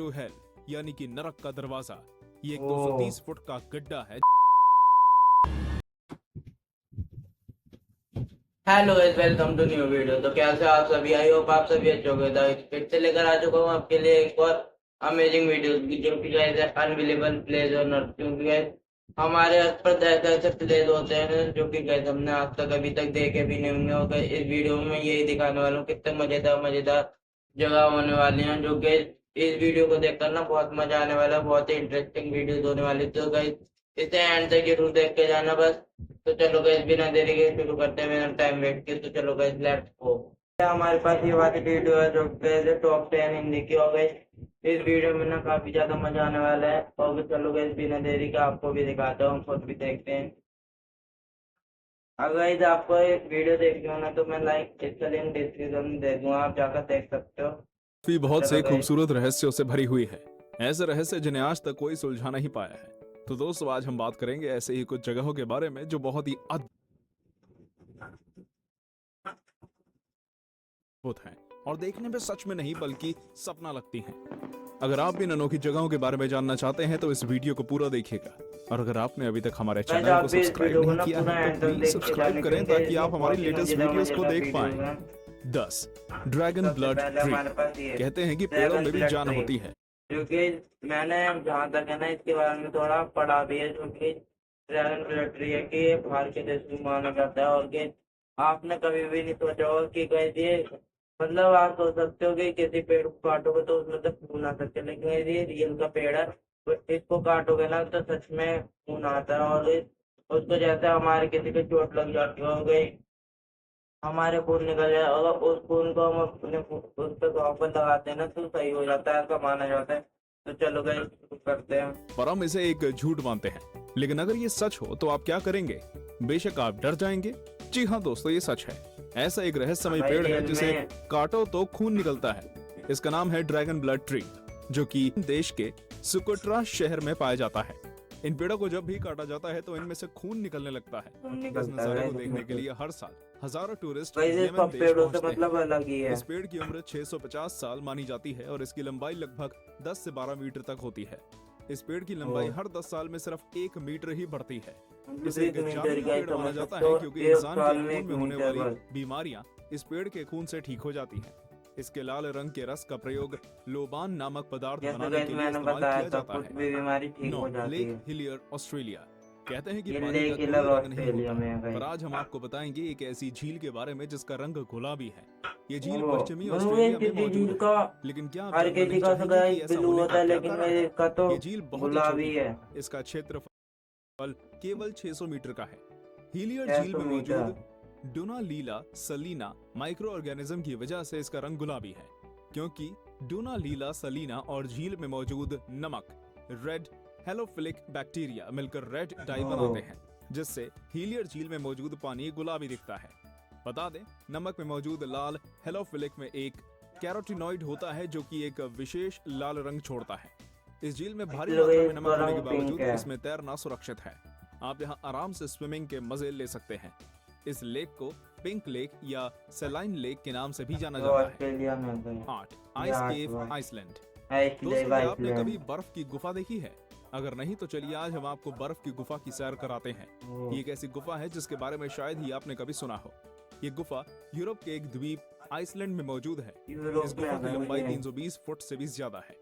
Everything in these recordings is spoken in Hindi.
टू हेल यानी कि नरक का दरवाजा। ये एक 230 फुट का गड्ढा है। Hello guys, welcome to new video. तो कैसे आप सभी, आई होप आप सभी अच्छे होंगे। तो फिर से लेकर आ चुका हूँ आपके लिए एक और अमेजिंग वीडियो, जो कि गाइस है अनबिलीवेबल प्लेस ऑन अर्थ। क्योंकि गाइस हमारे अर्थ पर ऐसे ऐसे प्लेस होते हैं जो कि गाइस हमने आज तक अभी तक देखे भी नहीं होंगे। और गाइस इस वीडियो में मैं यही दिखाने वाला हूँ कितने मजेदार मजेदार जगह होने वाली हैं, जो कि इस वीडियो को देखकर ना बहुत मजा आने वाला है। बहुत ही इंटरेस्टिंग वीडियो होने वाली। तो गाइस इसे एंड तक जरूर देख के जाना बस। तो चलो गाइस बिना देरी के शुरू करते हैं, बिना टाइम वेस्ट किए। तो चलो गाइस लेट्स गो। हमारे पास ये वाली वीडियो है जो पहले टॉप 10 हिंदी की हो गई। इस वीडियो में ना काफी ज्यादा मजा आने वाला है। और चलो गाइस बिना देरी के आपको भी दिखाता हूँ, खुद भी देखते हैं। अगर गाइस आपको ये वीडियो देखनी हो ना तो मैं लाइक इसका लिंक डिस्क्रिप्शन में दे दूंगा, आप जाकर देख सकते हो। भी बहुत चलो से गाइस, खूबसूरत रहस्यों से भरी हुई है। ऐसे रहस्य जिन्हें आज तक कोई सुलझा नहीं पाया है। तो दोस्तों आज हम बात करेंगे ऐसे ही कुछ जगहों के बारे में जो बहुत ही अद्भुत हैं और देखने में सच में नहीं बल्कि सपना लगती हैं। अगर आप भी इन अनोखी जगहों के बारे में जानना चाहते हैं तो इस वीडियो को पूरा देखिएगा। और अगर आपने अभी तक हमारे गाइस चैनल आप को भी इस सब्सक्राइब वीडियो को नहीं ना किया पूरा है एंड तो तक प्लीज देख के सब्सक्राइब जाने, करें क्योंकि ताकि इसमें आप हमारी बहुत ही लेटेस्ट मजेदार वीडियोस को मजेदार देख वीडियो पाएं। है। 10 ड्रैगन सबसे ब्लड पहले ट्री। हमारे पास ये कहते हैं कि पेड़ों ड्रैगन में भी ब्लड जान ट्री, होती है। क्योंकि मैंने जहाँ तक है ना इसके बारे में थोड़ा पढ़ा भी है। जो कि ड्रैगन ब्लड ट्री है कि ये बाहर के देश में माना जाता है। और कि आपने कभी भी नहीं सोचा होगा कि कैसे ये, मतलब आप सोच सकते हो कि किसी पेड़ को काटोगे तो उसमें से खून आ सकते हैं, लेकिन ये रियल का पेड़ है। तो इसको काटोगे ना तो सच में खून आता है। और उसको जैसे हमारे किसी को चोट लग जाती हो गई, हमारे खून निकल जाए, अगर उस खून को हम अपने उस पे घाव पर लगाते हैं ना तो सही हो जाता है, ऐसा माना जाता है। तो चलो गाइस शुरू करते हैं। पर हम इसे एक झूठ मानते हैं। लेकिन अगर ये सच हो तो आप क्या करेंगे? बेशक आप डर जाएंगे। जी हाँ दोस्तों, ये सच है। ऐसा एक रहस्यमय भाई पेड़ है रियल जिसे में काटो तो खून निकलता है। इसका नाम है ड्रैगन ब्लड ट्री, जो कि देश के सुकोट्रा शहर में पाया जाता है। इन पेड़ों को जब भी काटा जाता है तो इनमें से खून निकलने लगता है। खून इस निकलता नजारे है को देखने इसमें के से। लिए हर साल हजारों टूरिस्ट भाई ये यमन सब देश पेड़ों से पहुंचते हैं। मतलब अलग ही है। इस पेड़ की उम्र 650 साल मानी जाती है और इसकी लंबाई लगभग 10 से 12 मीटर तक होती है। इस पेड़ की लंबाई हर 10 साल में सिर्फ 1 मीटर ही बढ़ती है। इसे एक जादुई पेड़ माना जाता है क्योंकि एक इंसान साल के में खून 1 में होने मीटर वाली बस। बीमारियां इस पेड़ के खून से ठीक हो जाती हैं। इसके लाल रंग के रस का प्रयोग लोबान नामक पदार्थ जैसे बनाने गाइस के लिए मैंने इस्तेमाल बताया किया था, जाता कुछ है। भी बीमारी ठीक 9 हो जाती लेक है। Hillier Australia. कहते हैं कि ये पानी का लेक कोई हिलर रंग नहीं ऑस्ट्रेलिया होता, में है पर गाइस। आज हम आपको बताएंगे एक ऐसी झील के बारे में जिसका रंग गुलाबी है। ये झील वो पश्चिमी ब्लू ऑस्ट्रेलिया में किसी मौजूद झील है। का, लेकिन क्या आप हर जानना किसी नहीं का तो चाहेंगे कि गाइस ऐसा ब्लू होने होता का है, क्या लेकिन कारण है? मेरे का तो ये झील बहुत ही छोटी गुलाबी है। है। इसका क्षेत्रफल केवल 600 मीटर का है। हीलियर झील 600 में मीटर। मौजूद डोनालीला सलीना माइक्रो ऑर्गेनिज्म की वजह से इसका रंग गुलाबी है। क्योंकि डोनालीला सलीना और झील में मौजूद नमक रेड हेलोफिलिक बैक्टीरिया मिलकर रेड डाई बनाते हैं, जिससे हीलियर झील में मौजूद पानी गुलाबी दिखता है। बता दें, नमक में मौजूद लाल हेलोफिलिक में एक कैरोटीनॉइड होता है जो कि एक विशेष लाल रंग छोड़ता है। इस झील में भारी इसलिए मात्रा में इसका नमक होने के रंग पिंक बावजूद है। इसमें तैरना सुरक्षित है। आप यहाँ आराम से स्विमिंग के मजे ले सकते हैं। इस लेक को पिंक लेक या सेलाइन लेक के नाम से भी जाना वो जाता है। ऑस्ट्रेलिया में गए। 8 आइस केव आइसलैंड। आइसलैंड दोस्तों, क्या आपने कभी आइसलैंड। बर्फ की गुफा देखी है? अगर नहीं तो चलिए आज हम आपको बर्फ की गुफा की सैर कराते हैं। ये एक ऐसी गुफा है जिसके बारे में शायद ही आपने कभी सुना हो। ये गुफा यूरोप के एक द्वीप आइसलैंड में मौजूद है। इस यूरोप में गुफा की है लंबाई ये। 320 फुट से भी ज्यादा है।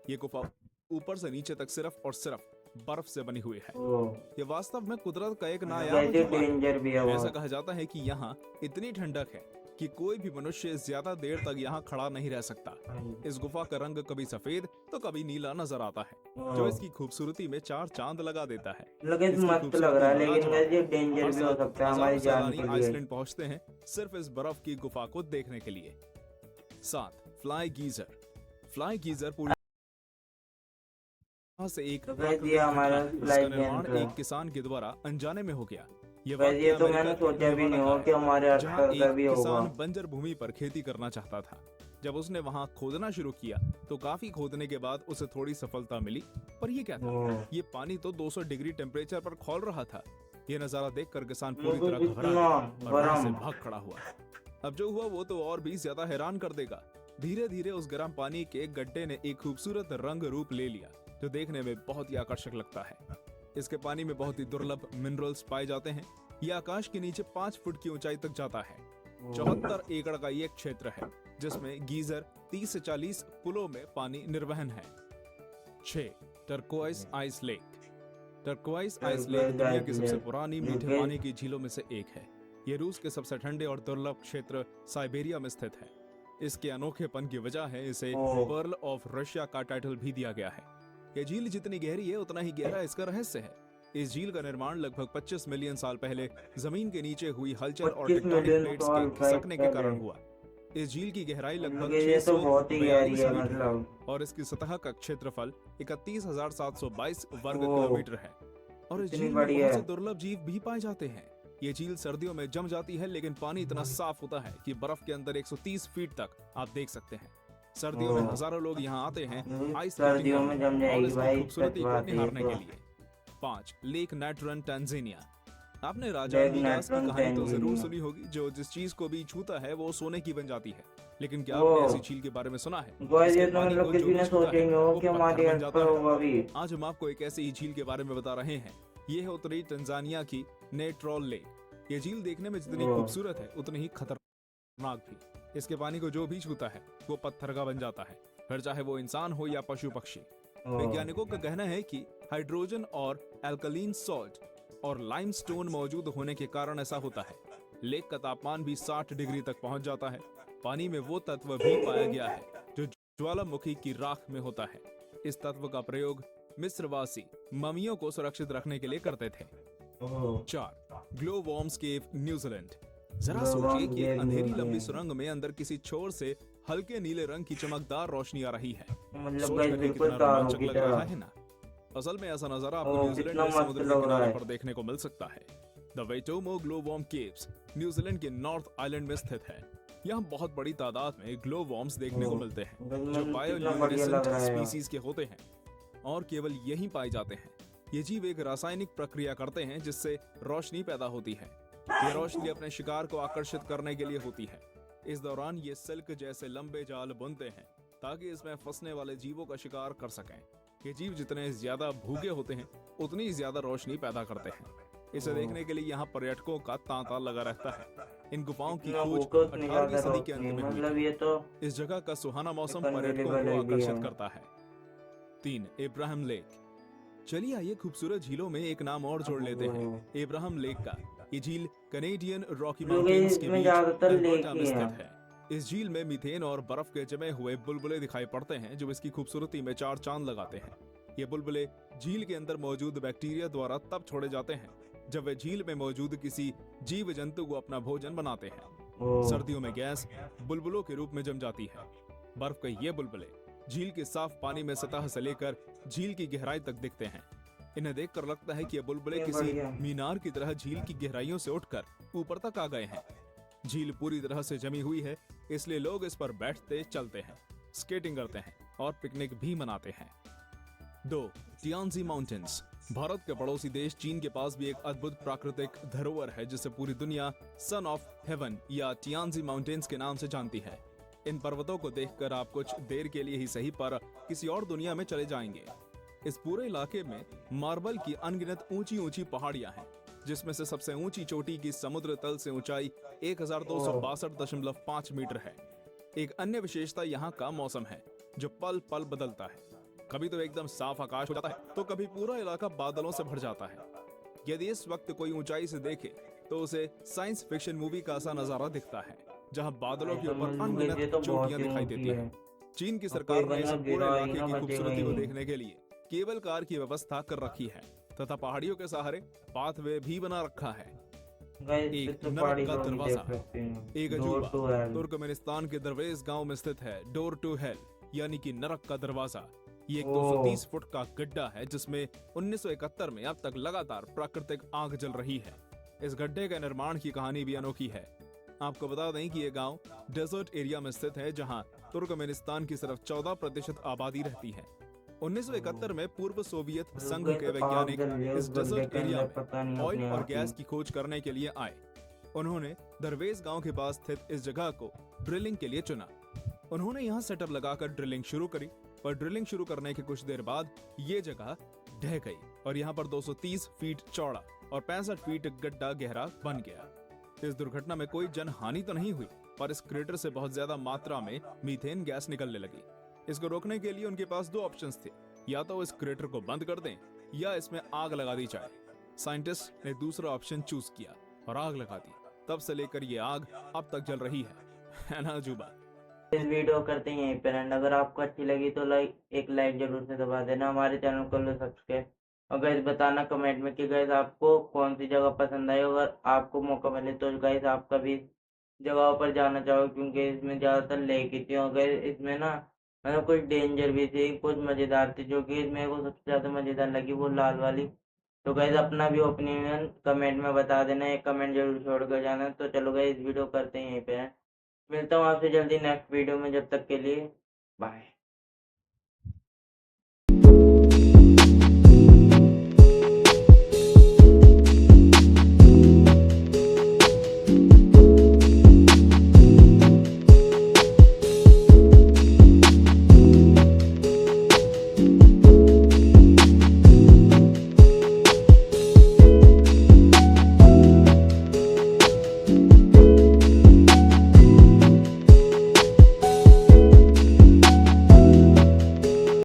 ये गुफा ऊपर से नीचे तक सिर्फ और सिर्फ बर्फ से बनी हुई है। वो ये वास्तव में कुदरत का एक नायाब वैसे अजूबा है। डेंजर भी है ऐसा बहुत। कहा जाता है कि यहाँ इतनी ठंडक है कि कोई भी मनुष्य ज्यादा देर तक यहाँ खड़ा नहीं रह सकता। इस गुफा का रंग कभी सफेद तो कभी नीला नजर आता है, जो इसकी खूबसूरती में 4 चांद लगा देता है। लगे इसकी मस्त लग रहा है, लेकिन लाजवाब ये है। डेंजर हर भी हो साल सकता है हजारों हमारी जान सैलानी के लिए। आइसलैंड पहुंचते हैं सिर्फ इस बर्फ की गुफा को देखने के लिए। 7 फ्लाई गीजर। फ्लाई गीजर पूरी से एक तो गाइस प्राकृतिक ये घटना हमारा है, जिसका फ्लाइट निर्माण यंत्र है। एक किसान के द्वारा अनजाने में हो गया। ये गाइस ये वाकया तो अमेरिका मैंने के सोचा भी नहीं नेवाडा हो का कि है, हमारे अर्थ जहां पर एक कभी होगा। किसान बंजर भूमि पर खेती करना चाहता था। जब उसने वहां खोदना शुरू किया तो काफी खोदने के बाद उसे थोड़ी सफलता मिली। पर ये क्या था? ये पानी तो 200 डिग्री टेम्परेचर पर खौल रहा था। ये नजारा देखकर किसान पूरी तरह घबरा गया और वहां से भाग खड़ा हुआ। अब जो हुआ वो तो और भी ज्यादा हैरान कर देगा। धीरे धीरे उस गर्म पानी के गड्ढे ने एक खूबसूरत रंग रूप ले लिया जो देखने में बहुत ही आकर्षक लगता है। इसके पानी में बहुत ही दुर्लभ मिनरल्स पाए जाते हैं। यह आकाश के नीचे 5 फुट की ऊंचाई तक जाता है। 74 एकड़ का ये क्षेत्र है जिसमें गीजर 30 से 40 पुलों में पानी निर्वहन है। 6. Turquoise ice lake. Turquoise ice lake दुनिया की सबसे पुरानी मीठे पानी की झीलों में से एक है। ये रूस के सबसे ठंडे और दुर्लभ क्षेत्र साइबेरिया में स्थित है। इसके अनोखेपन की वजह है इसे पर्ल ऑफ रशिया का टाइटल भी दिया गया है। यह झील जितनी गहरी है उतना ही गहरा इसका रहस्य है। इस झील का निर्माण लगभग 25 मिलियन साल पहले जमीन के नीचे हुई हलचल और टेक्टोनिक प्लेट्स के खिसकने के कारण हुआ। इस झील की गहराई लगभग 642 मीटर है और इसकी सतह का क्षेत्रफल 31,722 वर्ग किलोमीटर है। और इस झील में बहुत से दुर्लभ जीव भी पाए जाते हैं। ये झील सर्दियों में जम जाती है, लेकिन पानी इतना साफ होता है कि बर्फ के अंदर 130 फीट तक आप देख सकते हैं। सर्दियों में हजारों लोग यहाँ आते हैं आइस सर्दियों में जम जाएगी भाई, खूबसूरती को निहारने के लिए। 5. Lake Natron Tanzania. आपने राजा मिडास की कहानी तो जरूर सुनी होगी, जो जिस चीज को भी छूता है वो सोने की बन जाती है। लेकिन क्या आपने ऐसी झील के बारे में सुना है? आज हम आपको एक ऐसी ही झील के बारे में बता रहे हैं। ये है उत्तरी टंजानिया की नेट्रोल लेक। ये झील देखने में जितनी खूबसूरत है उतनी ही खतरनाक भी। इसके पानी को जो भी छूता है वो पत्थर का बन जाता है, फिर चाहे वो इंसान हो या पशु पक्षी। वैज्ञानिकों का कहना है कि हाइड्रोजन और एल्कलीन सॉल्ट और लाइमस्टोन मौजूद होने के कारण ऐसा होता है। लेक का तापमान भी 60 डिग्री तक पहुंच जाता है। पानी में वो तत्व भी पाया गया है जो ज्वालामुखी की राख में होता है। इस तत्व का प्रयोग मिस्रवासी ममियों को सुरक्षित रखने के लिए करते थे। 4. ग्लो वॉर्म्स केव, न्यूजीलैंड। जरा सोचिए कि एक अंधेरी लंबी सुरंग में अंदर किसी छोर से हल्के नीले रंग की चमकदार रोशनी आ रही है। सोचकर के कितना रोमांचक लग रहा है ना? असल में ऐसा नजारा आपको न्यूजीलैंड के समुद्र के किनारे पर देखने को मिल सकता है। The Waitomo glow worm caves New Zealand के नॉर्थ आइलैंड में स्थित है। यहाँ बहुत बड़ी तादाद में ग्लो वॉर्म्स देखने को मिलते हैं जो बायोल्यूमिनेसेंट स्पीसीज के होते हैं और केवल यहीं पाए जाते हैं। ये जीव एक रासायनिक प्रक्रिया करते हैं जिससे रोशनी पैदा होती है। ये रोशनी अपने शिकार को आकर्षित करने के लिए होती है। इस दौरान ये सिल्क जैसे लंबे जाल बुनते हैं ताकि इसमें फंसने वाले जीवों का शिकार कर सकें। ये जीव जितने ज्यादा भूखे होते हैं उतनी ज्यादा रोशनी पैदा करते हैं। इसे देखने के लिए यहाँ पर्यटकों का तांता लगा रहता है। इन गुफाओं की खोज 18वीं सदी के अंत में हुई है। इस जगह का सुहाना मौसम पर्यटकों को आकर्षित करता है। 3. इब्राहिम लेक। चलिए आइए खूबसूरत झीलों में एक नाम और जोड़ लेते हैं, इब्राहिम लेक का। ये झील कैनेडियन रॉकी माउंटेन्स के बीच अल्बर्टा में स्थित है। इस झील में मीथेन और बर्फ के जमे हुए बुलबुले दिखाई पड़ते हैं जो इसकी खूबसूरती में 4 चांद लगाते हैं। ये बुलबुले झील के अंदर मौजूद बैक्टीरिया द्वारा तब छोड़े जाते हैं जब वे झील में मौजूद किसी जीव जंतु को अपना भोजन बनाते हैं। सर्दियों में गैस बुलबुलों के रूप में जम जाती है। बर्फ के ये बुलबुले झील के साफ पानी में सतह से लेकर झील की गहराई तक दिखते हैं। इन्हें देखकर लगता है कि ये बुलबुले किसी मीनार की तरह झील की गहराइयों से उठकर ऊपर तक आ गए हैं। झील पूरी तरह से जमी हुई है, इसलिए लोग इस पर बैठते, चलते हैं, स्केटिंग करते हैं और पिकनिक भी मनाते हैं। 2. टियानजी माउंटेन्स। भारत के पड़ोसी देश चीन के पास भी एक अद्भुत प्राकृतिक धरोहर है जिसे पूरी दुनिया सन ऑफ हेवन या टियानजी माउंटेन्स के नाम से जानती है। इन पर्वतों को देखकर आप कुछ देर के लिए ही सही पर किसी और दुनिया में चले जाएंगे। इस पूरे इलाके में मार्बल की अनगिनत ऊंची ऊंची पहाड़ियां हैं, जिसमें से सबसे ऊंची चोटी की समुद्र तल से ऊंचाई 1262.5 मीटर है। एक अन्य विशेषता यहाँ का मौसम है जो पल पल बदलता है। कभी तो एकदम साफ आकाश हो जाता है तो कभी पूरा इलाका बादलों से भर जाता है। यदि इस वक्त कोई ऊंचाई से देखे तो उसे साइंस फिक्शन मूवी का सा नजारा दिखता है जहां बादलों के ऊपर अनगिनत चोटियां दिखाई देती हैं। चीन की सरकार ने इस पूरे इलाके की खूबसूरती को देखने के लिए केबल कार की व्यवस्था कर रखी है तथा पहाड़ियों के सहारे पाथवे भी बना रखा है। एक नरक का दरवाजा, एक अजूबा तुर्कमेनिस्तान के दरवेज गांव में स्थित है। डोर टू हेल यानी कि नरक का दरवाजा। ये 230 फुट का गड्ढा है जिसमें 1971 में अब तक लगातार प्राकृतिक आग जल रही है। इस गड्ढे के निर्माण की कहानी भी अनोखी है। आपको बता दें कि ये गांव डेजर्ट एरिया में स्थित है जहां तुर्कमेनिस्तान की सिर्फ 14% आबादी रहती है। 1971 में पूर्व सोवियत संघ के वैज्ञानिक इस डेजर्ट एरिया में ऑयल और गैस की खोज करने के लिए आए। उन्होंने दरवेज गांव के पास स्थित इस जगह को ड्रिलिंग के लिए चुना। उन्होंने यहाँ सेटअप लगाकर ड्रिलिंग शुरू करी, पर ड्रिलिंग शुरू करने के कुछ देर बाद ये जगह ढह गई और यहाँ पर 230 फीट चौड़ा और 65 फीट गड्ढा गहरा बन गया। इस दुर्घटना में कोई जनहानि तो नहीं हुई, पर इस क्रेटर से बहुत ज्यादा मात्रा में मीथेन गैस निकलने लगी। इसको रोकने के लिए उनके पास दो ऑप्शंस थे, या तो इस क्रेटर को बंद कर दें या इसमें आग लगा दी जाए। साइंटिस्ट ने दूसरा ऑप्शन चूज किया और आग लगा दी। तब से लेकर ये आग अब तक जल रही है ना जुबा? इस वीडियो करते हैं यहीं पर एंड। अगर आपको अच्छी लगी तो एक लाइक जरूर से दबा देना, हमारे चैनल को लो सब्सक्राइब और गाइस बताना कमेंट में कि गाइस आपको कौन सी जगह पसंद आई। अगर आपको मौका मिले तो गाइस आप कभी जगहों पर जाना चाहो, क्योंकि इसमें ज्यादातर लेक ही थी और गाइस इसमें ना मतलब कुछ डेंजर भी थी, कुछ मजेदार थी। जो कि मेरे को सबसे ज्यादा मजेदार लगी वो लाल वाली। तो गाइस अपना भी ओपिनियन कमेंट में बता देना, एक कमेंट जरूर छोड़ कर जाना। तो चलो गाइस वीडियो करते हैं यहीं पे, मिलता हूँ आपसे जल्दी नेक्स्ट वीडियो में। जब तक के लिए बाय।